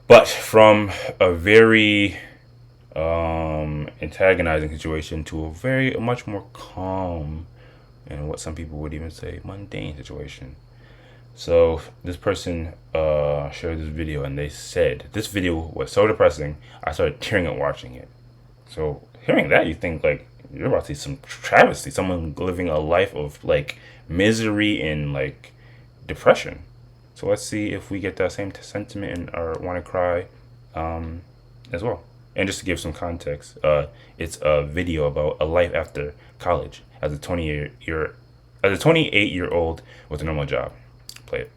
but from a very antagonizing situation to a much more calm and what some people would even say mundane situation. So this person shared this video, and they said this video was so depressing. I started tearing up watching it. So hearing that, you think like you're about to see some travesty, someone living a life of like misery and like depression. So let's see if we get that same sentiment and or want to cry as well. And just to give some context, it's a video about a life after college as a 28-year-old with a normal job. Play it.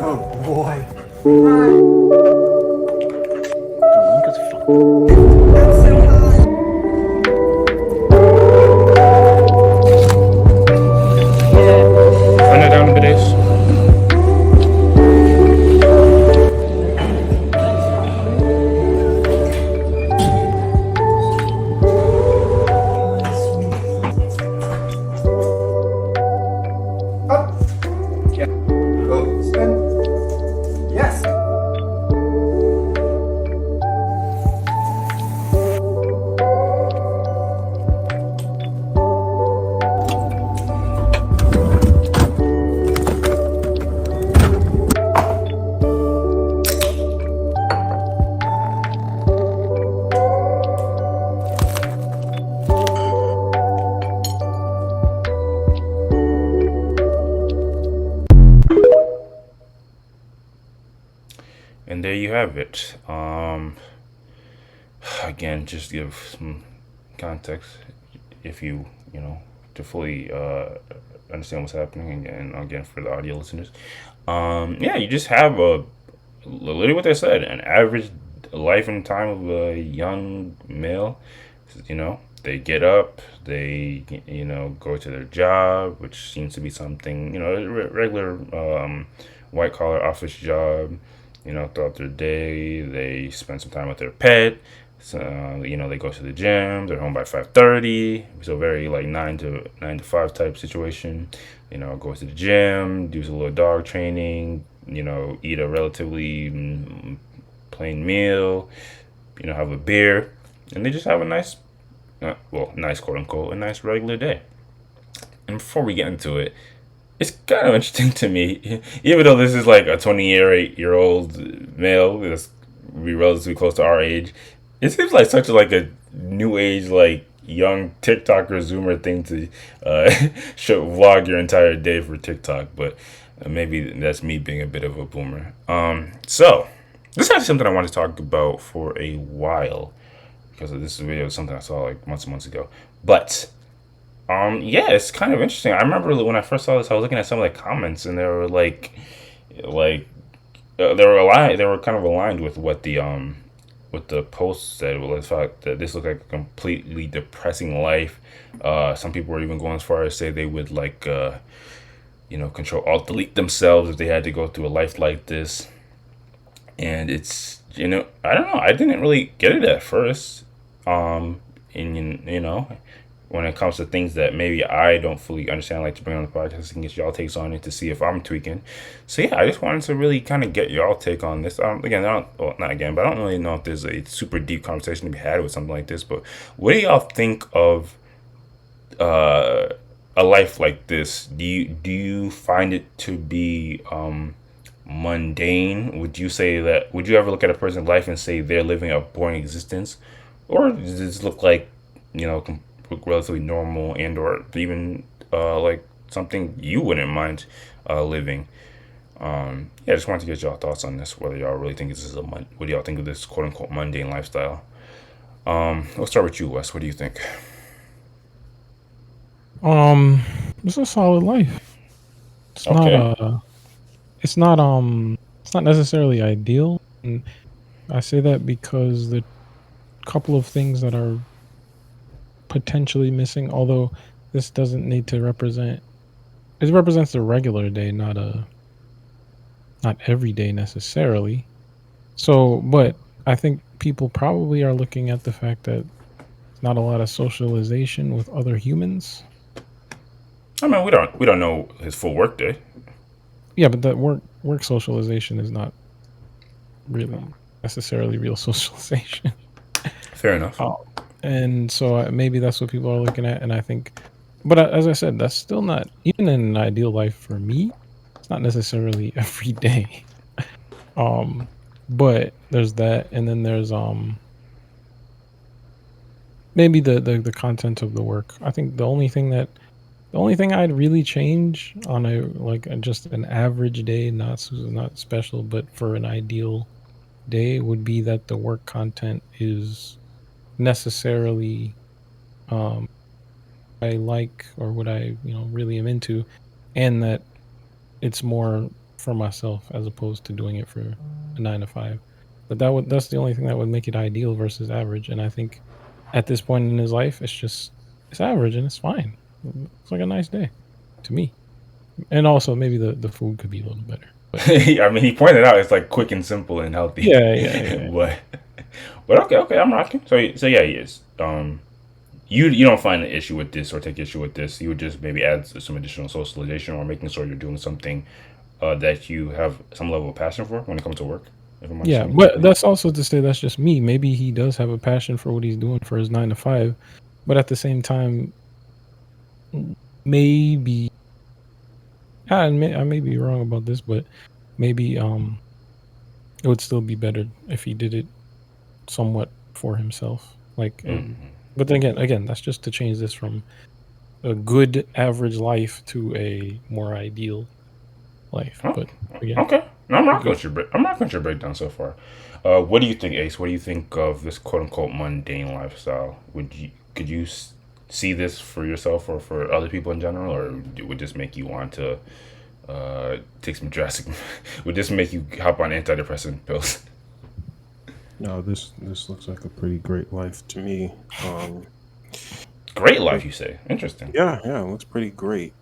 Oh boy. Don't get the Turn that down a bit, Ace. Up. Yeah. Go. Spin. Yes. And there you have it. Again, just give some context if you know, to fully understand what's happening. And again, for the audio listeners, yeah, you just have a literally what they said, an average life and time of a young male. You know, they get up, they go to their job, which seems to be something regular white collar office job. Throughout their day, they spend some time with their pet. So, they go to the gym. They're home by 5:30. So very like nine to five type situation. Go to the gym, do a little dog training. Eat a relatively plain meal. Have a beer, and they just have a nice, nice quote unquote, a nice regular day. And before we get into it, it's kind of interesting to me, even though this is like a 28-year-old male that's be relatively close to our age. It seems like such like a new age, like young TikToker Zoomer thing to show vlog your entire day for TikTok, but maybe that's me being a bit of a boomer. So this is actually something I want to talk about for a while because this video is something I saw like months and months ago, but yeah, it's kind of interesting. I remember when I first saw this, I was looking at some of the comments, and they were like they were aligned. They were kind of aligned with what the post said. Well, the fact that this looked like a completely depressing life. Some people were even going as far as say they would like control alt delete themselves if they had to go through a life like this. And it's I don't know. I didn't really get it at first. And when it comes to things that maybe I don't fully understand, I like to bring on the podcast and get y'all takes on it to see if I'm tweaking. So yeah, I just wanted to really kind of get y'all take on this. Again, not again, but I don't really know if there's a super deep conversation to be had with something like this. But what do y'all think of uh, a life like this? Do you find it to be mundane? Would you say that? Would you ever look at a person's life and say they're living a boring existence, or does this look like look relatively normal and or even like something you wouldn't mind living? Yeah, I just wanted to get y'all thoughts on this. Whether y'all really think this is what do y'all think of this quote unquote mundane lifestyle? Let's start with you, Wes. What do you think? Um, it's a solid life. It's not Okay. it's not necessarily ideal. And I say that because the couple of things that are potentially missing, although this doesn't need to represent it represents a regular day, not every day necessarily. So, but I think people probably are looking at the fact that not a lot of socialization with other humans. I mean, we don't know his full work day. Yeah, but that work socialization is not really necessarily real socialization. Fair enough. Oh, and so maybe that's what people are looking at. And I think, but as I said, that's still not even in an ideal life for me. It's not necessarily every day. Um, but there's that, and then there's maybe the content of the work. I think the only thing I'd really change on a like just an average day, not special, but for an ideal day would be that the work content is necessarily um I like or what I, really am into, and that it's more for myself as opposed to doing it for a 9 to 5. But that's the only thing that would make it ideal versus average. And I think at this point in his life, it's average and it's fine. It's like a nice day to me. And also maybe the food could be a little better. But I mean, he pointed out it's like quick and simple and healthy, yeah. but okay, I'm rocking. So yeah, he is. You don't find an issue with this or take issue with this. You would just maybe add some additional socialization or making sure you're doing something that you have some level of passion for when it comes to work. If I'm Yeah, understanding but correctly. that's also to say that's just me. Maybe he does have a passion for what he's doing for his 9 to 5, but at the same time, maybe I may be wrong about this, but maybe it would still be better if he did it somewhat for himself. Like, but then again, that's just to change this from a good average life to a more ideal life. Oh, But again, okay. No, I'm you rocking go. with your I'm rocking with your breakdown so far. What do you think, Ace? What do you think of this quote unquote mundane lifestyle? Could you see this for yourself or for other people in general, or would this make you want to take some drastic? Would this make you hop on antidepressant pills? No, this looks like a pretty great life to me. Great life, Like, you say? Interesting. yeah, it looks pretty great.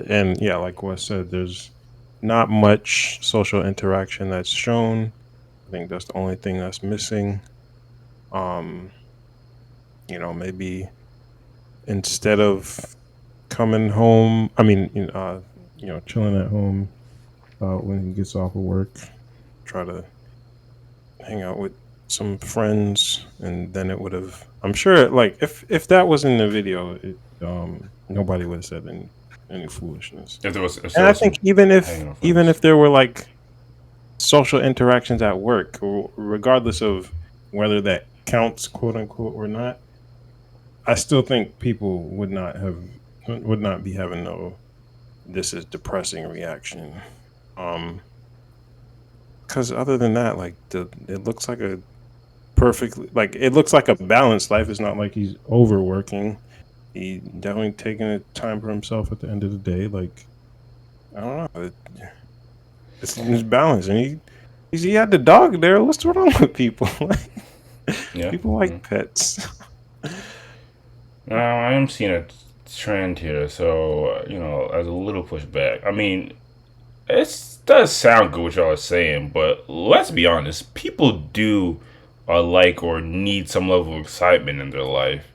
And yeah, like Wes said, there's not much social interaction that's shown. I think that's the only thing that's missing. Um, maybe instead of coming home, chilling at home when he gets off of work, try to hang out with some friends, and then it would have. I'm sure, like if that was in the video, nobody would have said any foolishness. If there And I was think some even hanging if on even friends. if there were like social interactions at work, regardless of whether that counts, quote unquote, or not, I still think people would not be having no this is depressing reaction. Um, because other than that, like it looks like a perfectly like it looks like a balanced life. It's not like he's overworking. He definitely taking the time for himself at the end of the day. Like I don't know, it's balanced, and he had the dog there. What's wrong with people? Yeah. People like pets. Now I am seeing a trend here, so as a little pushback. I mean, it does sound good what y'all are saying, but let's be honest. People do like or need some level of excitement in their life.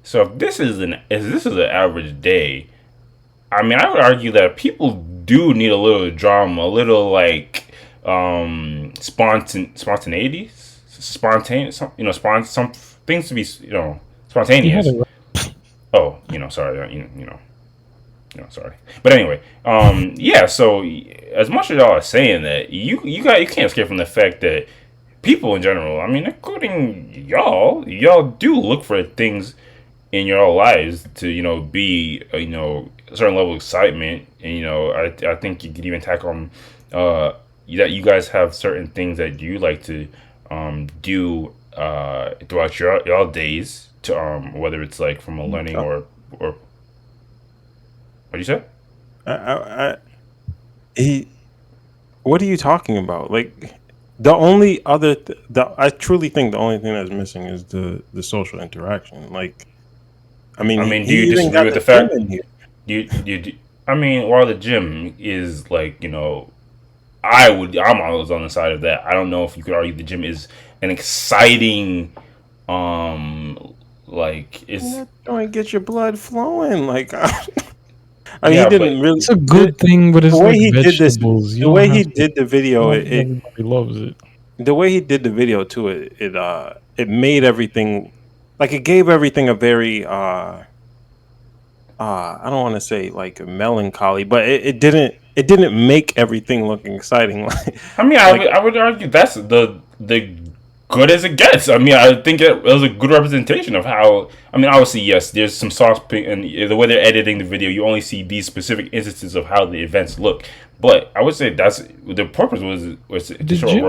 So if this is an average day, I mean, I would argue that people do need a little drama, a little like spontaneity, spontaneous, some things to be He had spontaneous. it. Oh, sorry, sorry. But anyway, yeah. So as much as y'all are saying that, you can't escape from the fact that people in general, I mean, including y'all do look for things in your lives to be a certain level of excitement, and I think you could even tackle that you guys have certain things that you like to do throughout your days to whether it's like from a learning or what do you say? I, I, I, he. What are you talking about? Like the only other, I truly think the only thing that's missing is the social interaction. Like I mean, I mean, do he you even disagree got with the the gym fact? in here. I mean, while the gym is like, I'm always on the side of that. I don't know if you could argue the gym is an exciting, like And it's that joint get your blood flowing. Like, I mean, he yeah, didn't but really It's a good thing, but the it's way like he did this, vegetables. You the don't way have he to. did the video, Not everybody loves it. the way he did the video too, it made everything like it gave everything a very I don't want to say like a melancholy, but it didn't make everything look exciting. I mean, Like I would argue that's the good as it gets. I mean, I think it was a good representation of how. I mean, obviously, yes, there's some soft and the way they're editing the video, you only see these specific instances of how the events look. But I would say that's the purpose was to The show gym.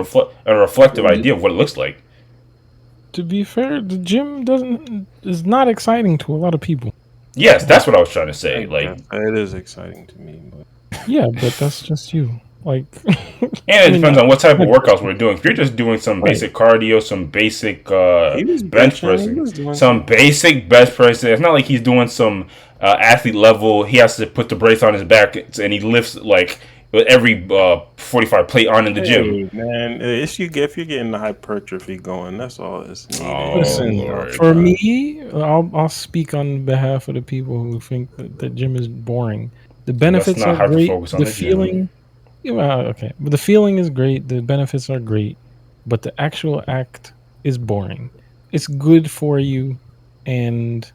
a reflective idea of what it looks like. To be fair, the gym is not exciting to a lot of people. Yes, that's what I was trying to say. I Like, guess it is exciting to me, but Yeah, but that's just you. Like, and I it mean, depends on what type of not workouts just we're doing. If you're just doing some right. basic cardio, some basic he was bench benching, he pressing, was doing some some. basic bench pressing, it's not like he's doing some athlete level. He has to put the brace on his back and he lifts like with every 45 plate on in the gym. Hey man, if you're getting the hypertrophy going, that's all that's needed. Oh Listen, You know, Lord. for me, I'll speak on behalf of the people who think that the gym is boring. The Let's benefits not are hyper great. focus on The the gym. feeling, yeah, well, okay, but the feeling is great. The benefits are great, but the actual act is boring. It's good for you, and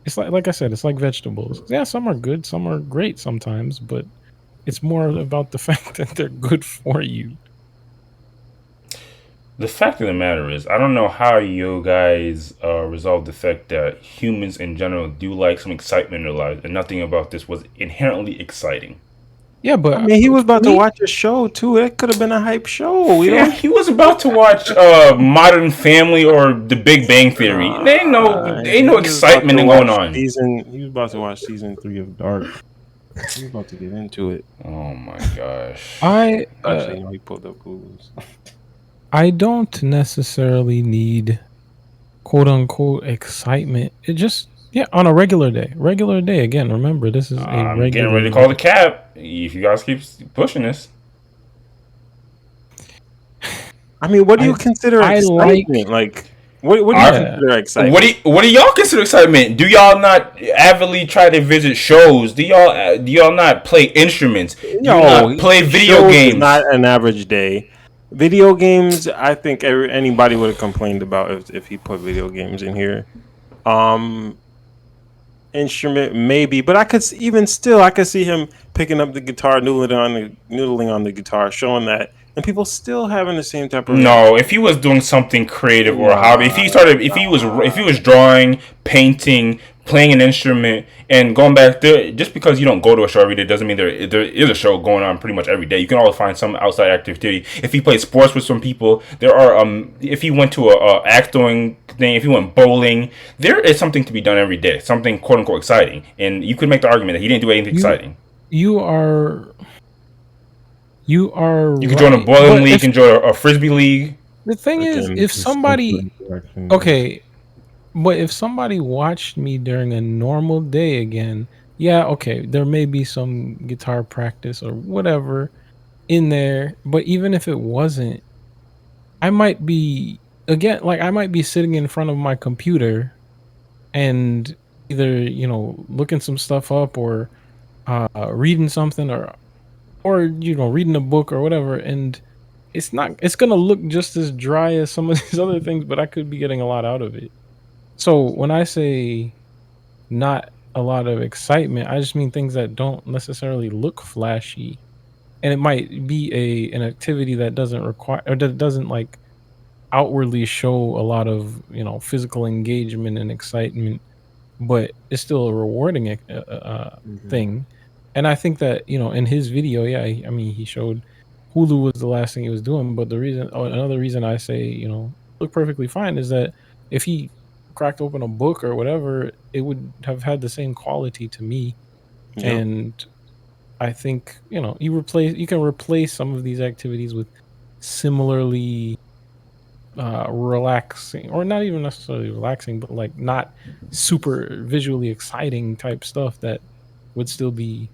it's like I said, it's like vegetables. Yeah, some are good, some are great sometimes, but it's more about the fact that they're good for you. The fact of the matter is, I don't know how you guys resolve the fact that humans in general do like some excitement in their lives, and nothing about this was inherently exciting. Yeah, I but mean, he was for about to me, watch a show too. It could have been a hype show. We Fam, don't. he was about to watch Modern Family or The Big Bang Theory. There ain't no He was about excitement to going watch on. season. He was about to watch season 3 of Dark. He was about to get into it. Oh my gosh. I Actually, no, he pulled up Google's. I don't necessarily need quote unquote excitement. It just yeah, on a regular day. Regular day again. Remember, this is a I'm getting regular ready to call the day. cap if you guys keep pushing this. I mean, what do you I consider I like excitement? Like, what do you I, yeah. consider excitement? what do y'all consider excitement? Do y'all not avidly try to visit shows? Do y'all not play instruments? Do you No, not play video shows is games? not an average day. Video games, I think anybody would have complained about if he put video games in here. Um, Instrument maybe, but I could even still I could see him picking up the guitar, noodling on the guitar, showing that, and people still having the same type of reaction. No, if he was doing something creative or a hobby, Nah, if he was drawing, painting, playing an instrument, and going back there, just because you don't go to a show every day doesn't mean there is a show going on pretty much every day. You can always find some outside activity. If he played sports with some people, there are if he went to a acting thing, if he went bowling, there is something to be done every day, something quote unquote exciting, and you could make the argument that he didn't do anything You exciting. you are you are You could join a right. bowling But league, you if can join a frisbee league. the thing is, again, if just social somebody interaction. okay, but if somebody watched me during a normal day again, yeah, okay, there may be some guitar practice or whatever in there, but even if it wasn't, I might be again like I might be sitting in front of my computer and either, looking some stuff up or reading something or reading a book or whatever, and it's gonna look just as dry as some of these other things, but I could be getting a lot out of it. So when I say not a lot of excitement, I just mean things that don't necessarily look flashy, and it might be an activity that doesn't require or that doesn't like outwardly show a lot of physical engagement and excitement, but it's still a rewarding Mhm. thing. And I think that in his video, yeah, I mean he showed Hulu was the last thing he was doing, but another reason I say look perfectly fine is that if he cracked open a book or whatever, it would have had the same quality to me. Yep. And I think you can replace some of these activities with similarly relaxing, or not even necessarily relaxing, but like not super visually exciting type stuff that would still be,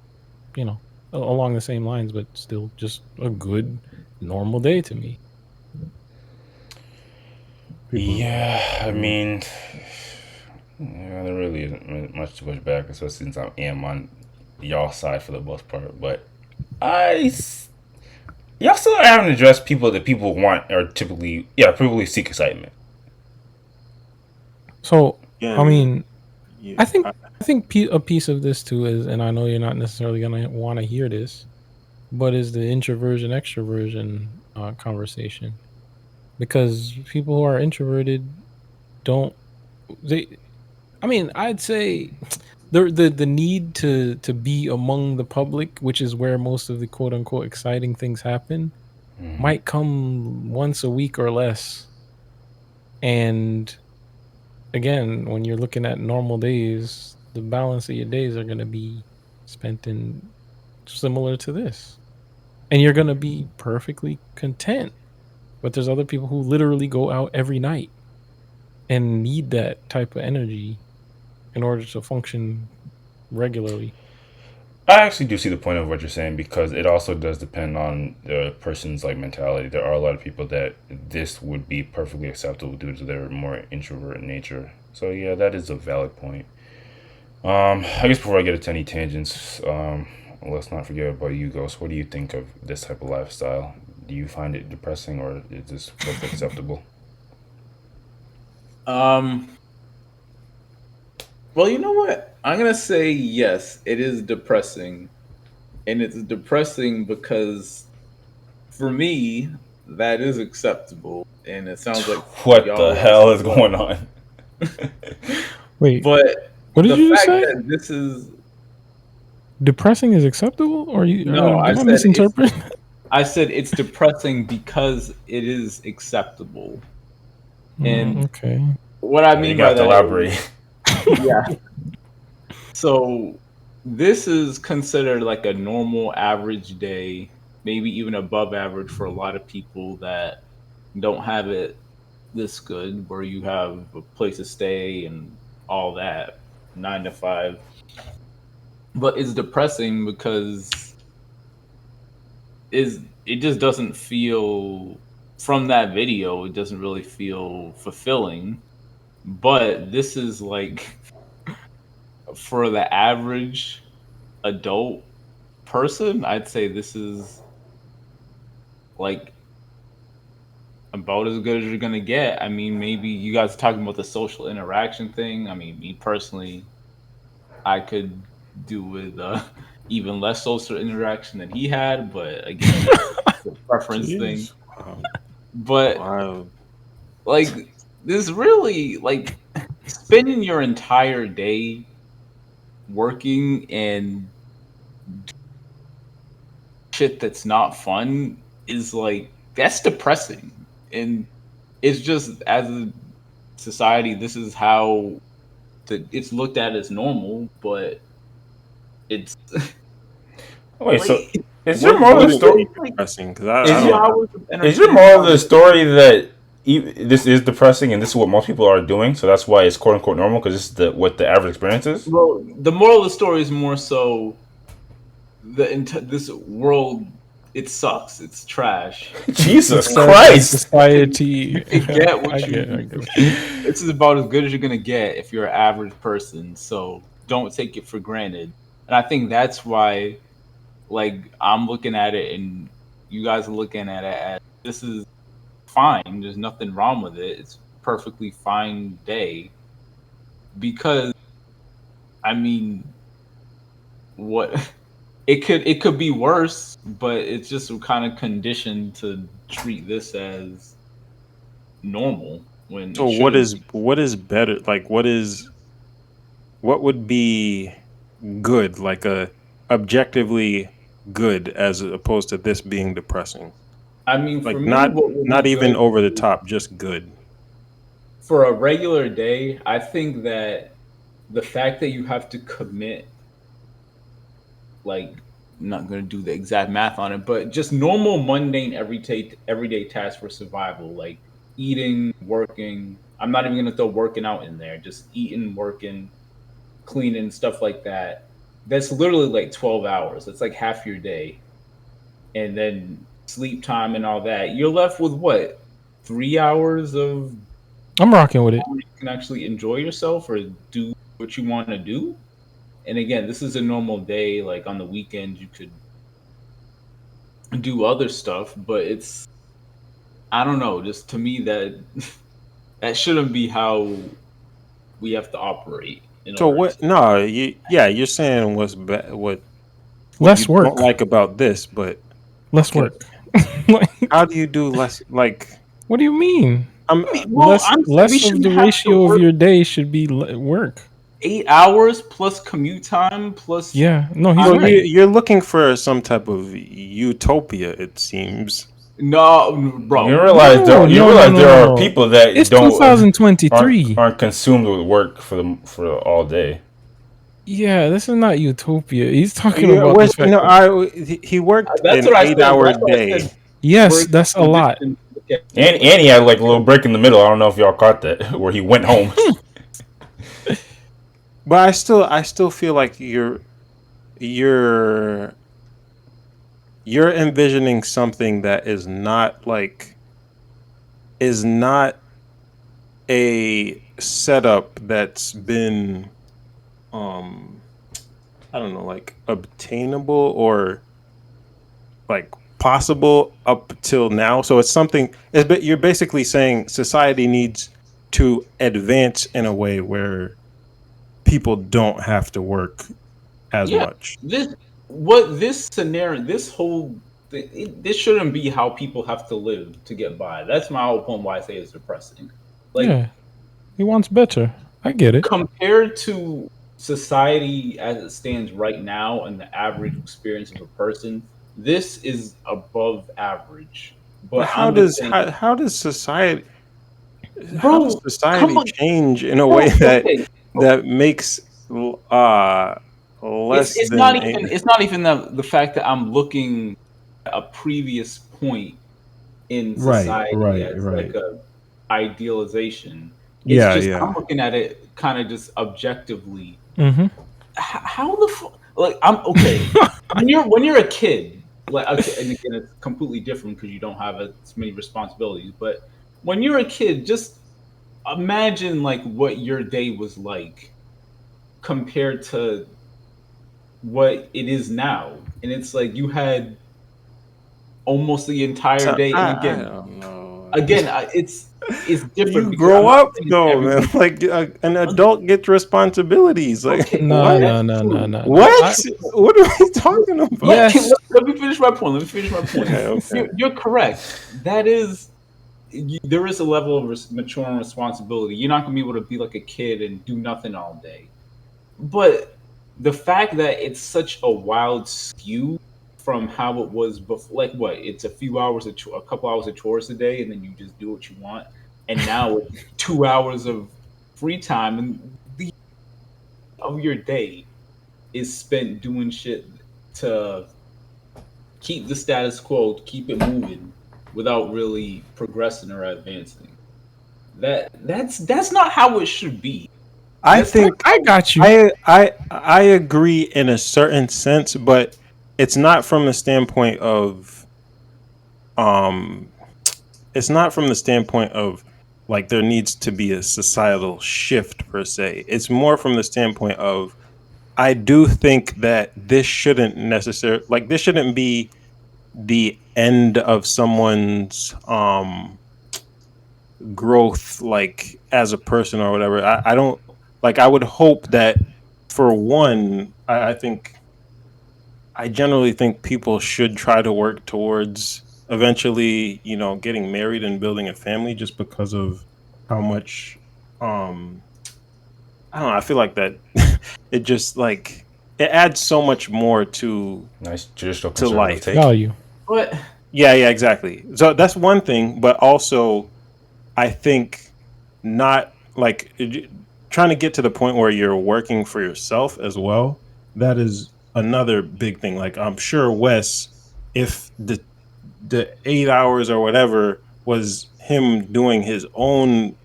you know, along the same lines, but still just a good normal day to me. People. Yeah, I mean, yeah, there really isn't much to push back, especially since I am on y'all side for the most part. But I, y'all still haven't addressed people that people want or typically seek excitement. So, I Again, mean, yeah, I think a piece of this too is, and I know you're not necessarily gonna want to hear this, but is the introversion extroversion conversation, because people who are introverted don't they I mean, I'd say the need to be among the public, which is where most of the quote unquote exciting things happen, Mm-hmm. might come once a week or less. And again, when you're looking at normal days, the balance of your days are going to be spent in similar to this. And you're going to be perfectly content. But there's other people who literally go out every night and need that type of energy in order to function regularly. I actually do see the point of what you're saying because it also does depend on the person's like mentality. There are a lot of people that this would be perfectly acceptable due to their more introvert nature. So yeah, that is a valid point. I guess before I get into any tangents, let's not forget about you, Ghost. What do you think of this type of lifestyle? Do you find it depressing or is this perfectly acceptable? Um, well, you know what? I'm gonna say yes, it is depressing. And it's depressing because for me, that is acceptable. And it sounds like for What the y'all it is hell as is well. going on? Wait, But what did the you just fact say? that this is Depressing is acceptable, or you? no, Did I misinterpret? I said it's depressing because it is acceptable. And Okay. what I You mean by got to that is, elaborate. yeah. So this is considered like a normal average day, maybe even above average for a lot of people that don't have it this good, where you have a place to stay and all that, 9 to 5. But it's depressing because is it just doesn't feel from that video, it doesn't really feel fulfilling. But this is like for the average adult person, I'd say this is like about as good as you're gonna get. I mean, maybe you guys are talking about the social interaction thing. I mean, me personally, I could do with even less social interaction than he had, but again, it's a preference thing. jeez, wow, But wild. like this really like spending your entire day working and shit that's not fun is like that's depressing. And it's just as a society, this is how it's looked at as normal, but it's Wait, so like is your What moral of would the it story? be like depressing? Because I Is two it don't. hours of is your entertainment moral of on the a story that this is depressing and this is what most people are doing, so that's why it's quote unquote normal because this is what the average experience is? well, the moral of the story is more so this world, it sucks, it's trash. Jesus Christ! Society. You can get I what get. I you get. What you mean. this is about as good as you're gonna get if you're an average person, so don't take it for granted. And I think that's why like I'm looking at it and you guys are looking at it as this is fine, there's nothing wrong with it, it's perfectly fine day. Because I mean, what it could be worse, but it's just kind of conditioned to treat this as normal when So it shouldn't be. what is better? Like what would be good? Like a objectively good as opposed to this being depressing. I mean, for Like me, what would be not even good over the is top, just good. for a regular day. I think that the fact that you have to commit, like, I'm not going to do the exact math on it, but just normal, mundane, everyday tasks for survival, like eating, working. I'm not even gonna throw working out in there. Just eating, working, cleaning, stuff like that. That's literally like 12 hours. That's like half your day. And then sleep time and all that. You're left with what? 3 hours of I'm rocking with it. time you can actually enjoy yourself or do what you want to do. And again, this is a normal day. Like on the weekends, you could do other stuff, but it's, I don't know. Just to me, that that shouldn't be how we have to operate in So order to. what? No, you're saying what Less you don't work. like about this, but Less okay, work. Like, how do you do less? Like what do you mean? I'm I mean, well, I'm saying we Less of shouldn't the have to ratio of work your day should be work. 8 hours plus commute time plus Yeah, no, he's so time. right. you're looking for some type of utopia, it seems. No, You bro. realize No, you no, no, realize no, there no, are no. people that It's don't2023. aren't consumed with work for all day. Yeah, this is not utopia. He's talking Yeah, about the where's fact. no? He worked That's an what I said. 8 hour That's what I day. said. Yes, We're that's a lot. conditioned to look at And people as he had like a little break in the middle. I don't know if y'all caught that where he went home. But I still feel like you're you're envisioning something that is not a setup that's been um I don't know, like obtainable or like possible up till now. So it's something but you're basically saying society needs to advance in a way where people don't have to work as yeah. much. This scenario, this whole this shouldn't be how people have to live to get by. That's my whole point. Why I say it's depressing. Like Yeah, he wants better. I get it. compared to society as it stands right now and the average experience of a person, this is above average. But But I'm just saying, how does bro, come society on, change in a way bro. Okay, that makes uh it's less it's not than even it's not even the fact that I'm looking at a previous point in right, society right, as like right. a idealization. It's Yeah, just I'm yeah. looking at it kind of just objectively. Mm-hmm. How the fuck? Like I'm okay. When you're a kid, like okay, and again, it's completely different because you don't have as many responsibilities. But when you're a kid, just imagine like what your day was like compared to what it is now, and it's like you had almost the entire So day. And I again, don't know. it's different You because I'm grow not up saying though, man. everyone. Like an adult gets responsibilities. Like Okay, No, what? no, that's no, no, true. no, no. What? What are we talking about? Let, Yes. let me finish my point. Let me finish my point. Okay, okay. You're correct. That is, there is a level of mature and responsibility. You're not going to be able to be like a kid and do nothing all day. But the fact that it's such a wild skew from how it was before, like what? It's a few hours, a couple hours of chores a day, and then you just do what you want. And now it's 2 hours of free time, and the of your day is spent doing shit to keep the status quo, keep it moving without really progressing or advancing. That's not how it should be. I That's not think I got you. I agree in a certain sense, but it's not from the standpoint of um it's not from the standpoint of like there needs to be a societal shift per se. It's more from the standpoint of I do think that this shouldn't be the end of someone's growth like as a person or whatever. I don't like I would hope that for one, I generally think people should try to work towards eventually, getting married and building a family just because of how much um I don't know, I feel like that it just like it adds so much more Nice traditional to conservative life. take. Value. what Yeah, yeah, exactly. So that's one thing, but also I think not like trying to get to the point where you're working for yourself as well. That is another big thing. Like I'm sure Wes, if the 8 hours or whatever was him doing his own,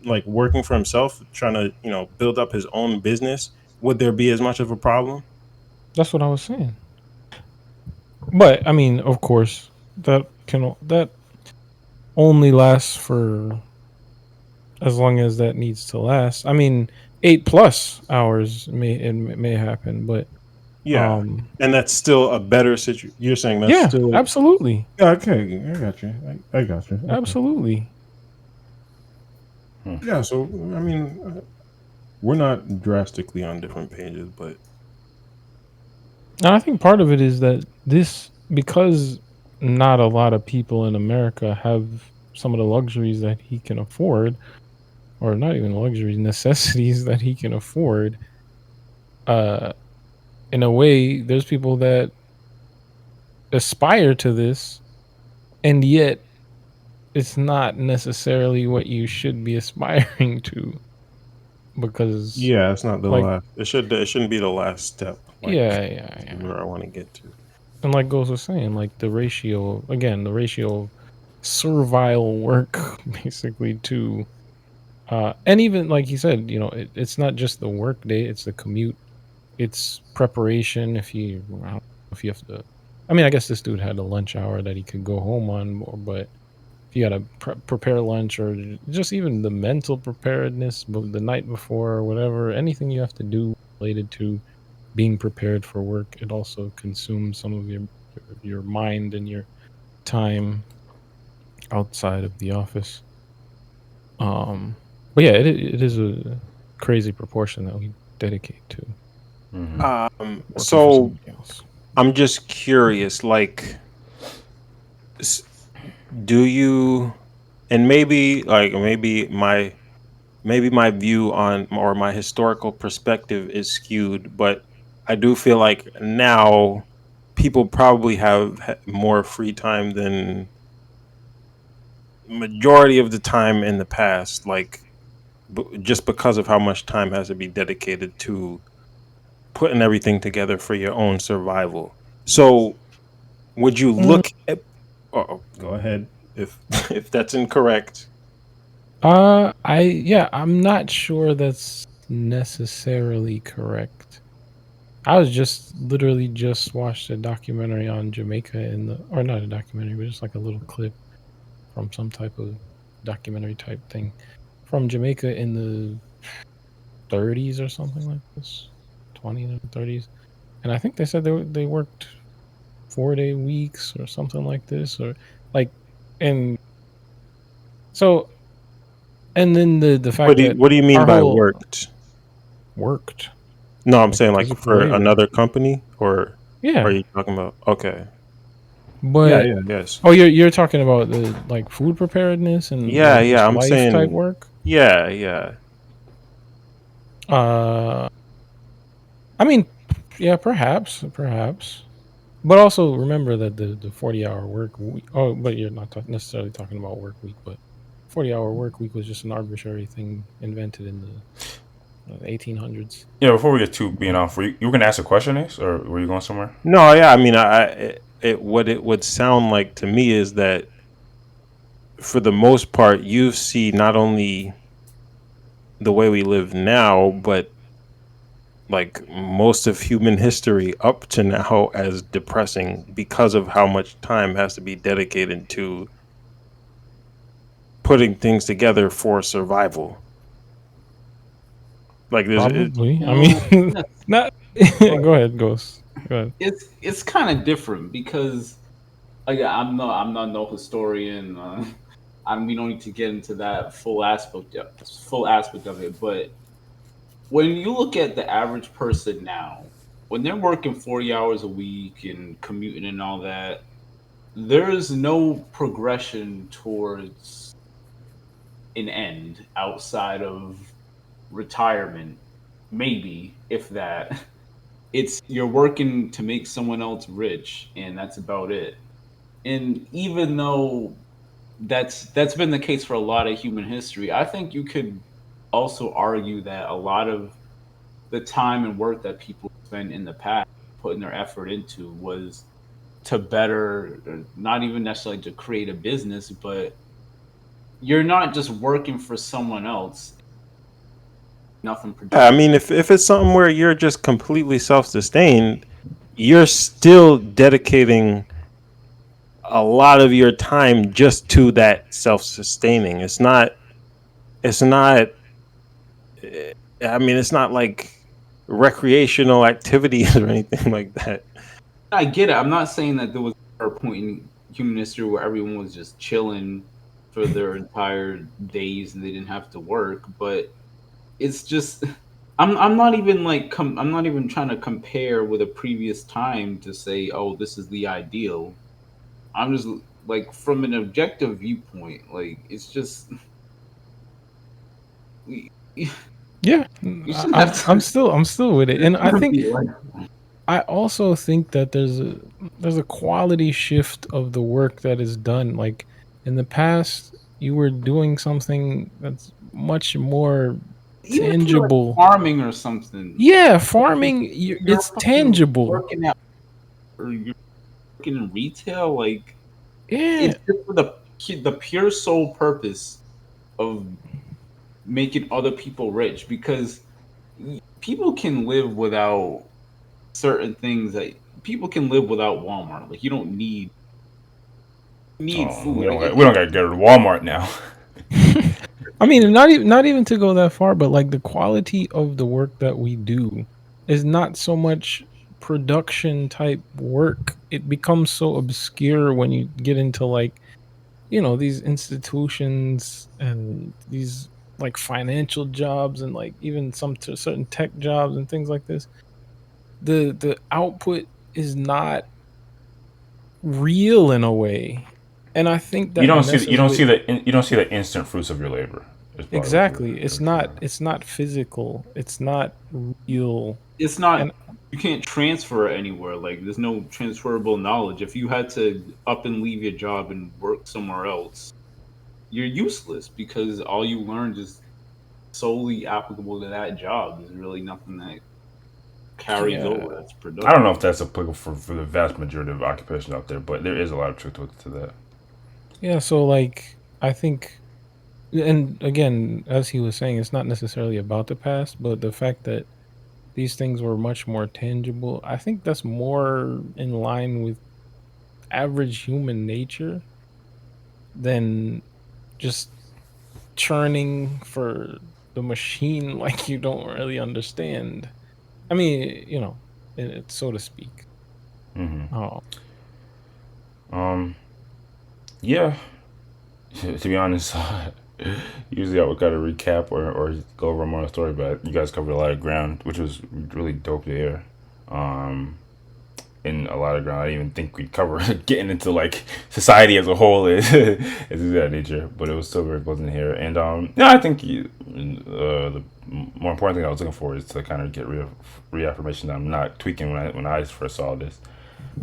like working for himself, trying to build up his own business, would there be as much of a problem? That's what I was saying. But I mean, of course, that only lasts for as long as that needs to last. I mean, 8+ hours may happen, but Yeah, um, and that's still a better situation. You're saying that's yeah, still absolutely, yeah, okay. I got you. I got you. Okay. absolutely. Yeah. So I mean, we're not drastically on different pages, but And I think part of it is that this because not a lot of people in America have some of the luxuries that he can afford, or not even luxuries, necessities that he can afford. Uh, in a way, there's people that aspire to this, and yet it's not necessarily what you should be aspiring to because, yeah, it's not the like, last. It shouldn't be the last step. Like yeah, yeah, yeah. where I want to get to. And like Ghost was saying, like the ratio again, the ratio of servile work basically to and even like he said, it's not just the work day, it's the commute, it's preparation I don't know if you have to. I mean, I guess this dude had a lunch hour that he could go home on, but if you got to prepare lunch or just even the mental preparedness the night before or whatever, anything you have to do related to being prepared for work, it also consumes some of your mind and your time outside of the office. Um, but yeah, it is a crazy proportion that we dedicate to working for So somebody else. I'm just curious, like, s- do you, and maybe my view on or my historical perspective is skewed, but I do feel like now people probably have more free time than majority of the time in the past, like just because of how much time has to be dedicated to putting everything together for your own survival. So, would you Mm, look at? Oh, go ahead if if that's incorrect. I'm not sure that's necessarily correct. I was just literally just watched a documentary on Jamaica or not a documentary, but just like a little clip from some type of documentary type thing from Jamaica in the 30s or something like this, 20s and 30s. And I think they said they worked 4-day weeks or something like this, or like, and so, and then the fact that What do you mean our by whole worked? worked No, I'm like saying like physical for labor, another company, or are yeah. you talking about? Okay. Yeah, But yeah, yes. oh, you're talking about the like food preparedness and Yeah, like yeah. just I'm life type saying, work. yeah, yeah. Uh, I mean, yeah, perhaps. But also remember that the 40-hour work week. Oh, but you're not necessarily talking about work week, but 40-hour work week was just an arbitrary thing invented in the 1800s. Yeah, before we get to being off, you were gonna ask a question, Ace, or were you going somewhere? No, yeah. I mean, what it would sound like to me is that for the most part, you see not only the way we live now, but like most of human history up to now as depressing because of how much time has to be dedicated to putting things together for survival. Like Probably. I No, mean, not. but Go ahead, Ghost. Go ahead. it's kind of different because again, I'm not no historian. We don't need to get into that full aspect of it. But when you look at the average person now, when they're working 40 hours a week and commuting and all that, there is no progression towards an end outside of retirement, maybe if that. It's you're working to make someone else rich, and that's about it. And even though that's been the case for a lot of human history, I think you could also argue that a lot of the time and work that people spent in the past putting their effort into was to better, not even necessarily to create a business, but you're not just working for someone else. Nothing Yeah, I productive. mean, if it's something where you're just completely self-sustained, you're still dedicating a lot of your time just to that self-sustaining. It's not I mean, it's not like recreational activities or anything like that. I get it. I'm not saying that there was a point in human history where everyone was just chilling for their entire days and they didn't have to work, but it's just I'm not even like I'm not even trying to compare with a previous time to say, oh, this is the ideal. I'm just like from an objective viewpoint, like it's just you, you Yeah, shouldn't have to, I'm still with it, it and I shouldn't think be like I also think that there's a quality shift of the work that is done. Like in the past, you were doing something that's much more even if you're like tangible. farming or something, Yeah, farming, you're it's fucking tangible. working out or you're working in retail, like Yeah, it's just for the pure sole purpose of making other people rich because people can live without certain things that people can live without Walmart. Like you don't need Oh, food. Like we don't got to go to Walmart now. I mean, not even to go that far, but like the quality of the work that we do is not so much production type work. It becomes so obscure when you get into like, these institutions and these like financial jobs and like even some certain tech jobs and things like this. The output is not real in a way, and I think that messes with. You don't see the instant fruits of your labor. Is probably Exactly. what you're saying. It's not physical. It's not real. it's And not you can't transfer it anywhere. Like there's no transferable knowledge. If you had to up and leave your job and work somewhere else, you're useless because all you learned is solely applicable to that job. There's really nothing that carries yeah. over that's I don't know productive. if that's applicable for the vast majority of occupations out there, but there is a lot of truth to that. Yeah, so like I think, and again, as he was saying, it's not necessarily about the past, but the fact that these things were much more tangible, I think that's more in line with average human nature than just churning for the machine like you don't really understand. I mean, so to speak. Hmm. Oh, Um, yeah. To be honest, usually I would kind of recap or go over more of the story, but you guys covered a lot of ground, which was really dope to hear. Um, in a lot of ground, I didn't even think we'd cover getting into like society as a whole is that nature, but it was still very pleasant to hear. And yeah, I think the more important thing I was looking for is to kind of get reaffirmation that I'm not tweaking when I first saw this.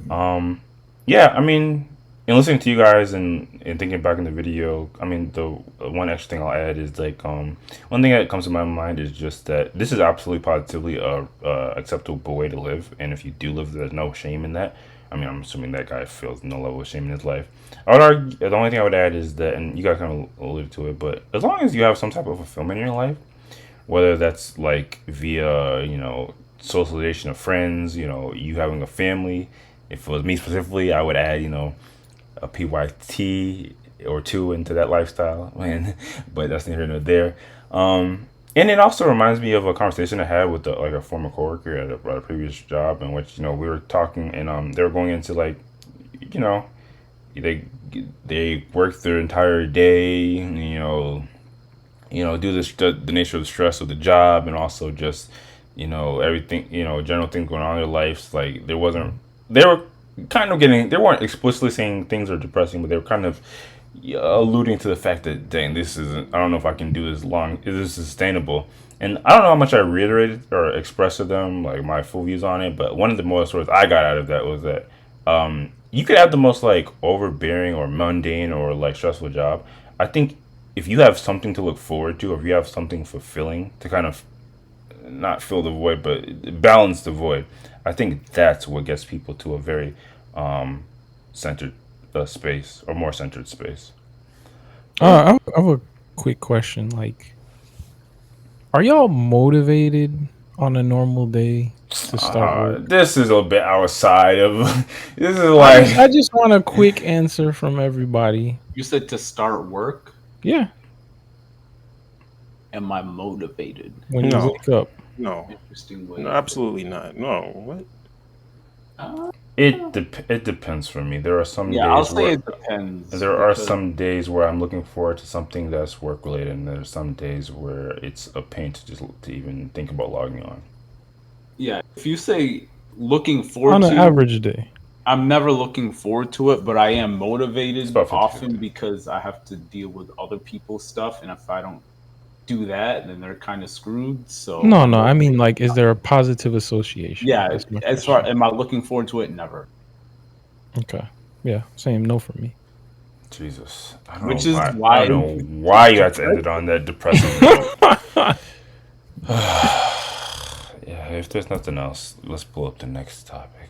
Um, yeah, I mean, in listening to you guys and thinking back in the video, I mean, the one extra thing I'll add is like, one thing that comes to my mind is just that this is absolutely positively a acceptable way to live, and if you do live, there's no shame in that. I mean, I'm assuming that guy feels no level of shame in his life. I would argue the only thing I would add is that, and you guys kind of alluded to it, but as long as you have some type of fulfillment in your life, whether that's like via socialization of friends, you having a family. If it was me specifically, I would add a PYT or two into that lifestyle, man. But that's neither here nor there. And it also reminds me of a conversation I had with like a former coworker at a previous job, in which we were talking, and they were going into like you know they they work their entire day, do the nature of the stress of the job, and also just everything, general things going on in their lives. Like they were kind of getting, they weren't explicitly saying things are depressing, but they were kind of alluding to the fact that, dang, this isn't, I don't know if I can do this long, is this sustainable? And I don't know how much I reiterated or expressed to them like my full views on it, but one of the most words I got out of that was that you could have the most like overbearing or mundane or like stressful job. I think if you have something to look forward to, or if you have something fulfilling to kind of not fill the void, but balance the void, I think that's what gets people to a very centered space, or more centered space. I have a quick question. Like, are y'all motivated on a normal day to start work? This is a bit outside of. This is I like. just want a quick answer from everybody. You said to start work. Yeah, Am I motivated? when you No, wake up. no, Interesting way. no, absolutely not. No, what? It depends for me. There are some Yeah, I'll days say where it depends. there are because- some days where I'm looking forward to something that's work related, and there's some days where it's a pain to just to even think about logging on. Yeah, if you say looking forward On to, an average day. I'm never looking forward to it, but I am motivated It's about 50-50. often because I have to deal with other people's stuff, and if I don't do that, then they're kind of screwed. So No, I'm no. I mean, motivated. like, is there a positive association? Yeah, That's my as far question. am I looking forward to it? Never. Okay. Yeah, same. No for me. Jesus, I don't Which know is why. why I don't know why you had to end it on that depressing note. Yeah, if there's nothing else, let's pull up the next topic.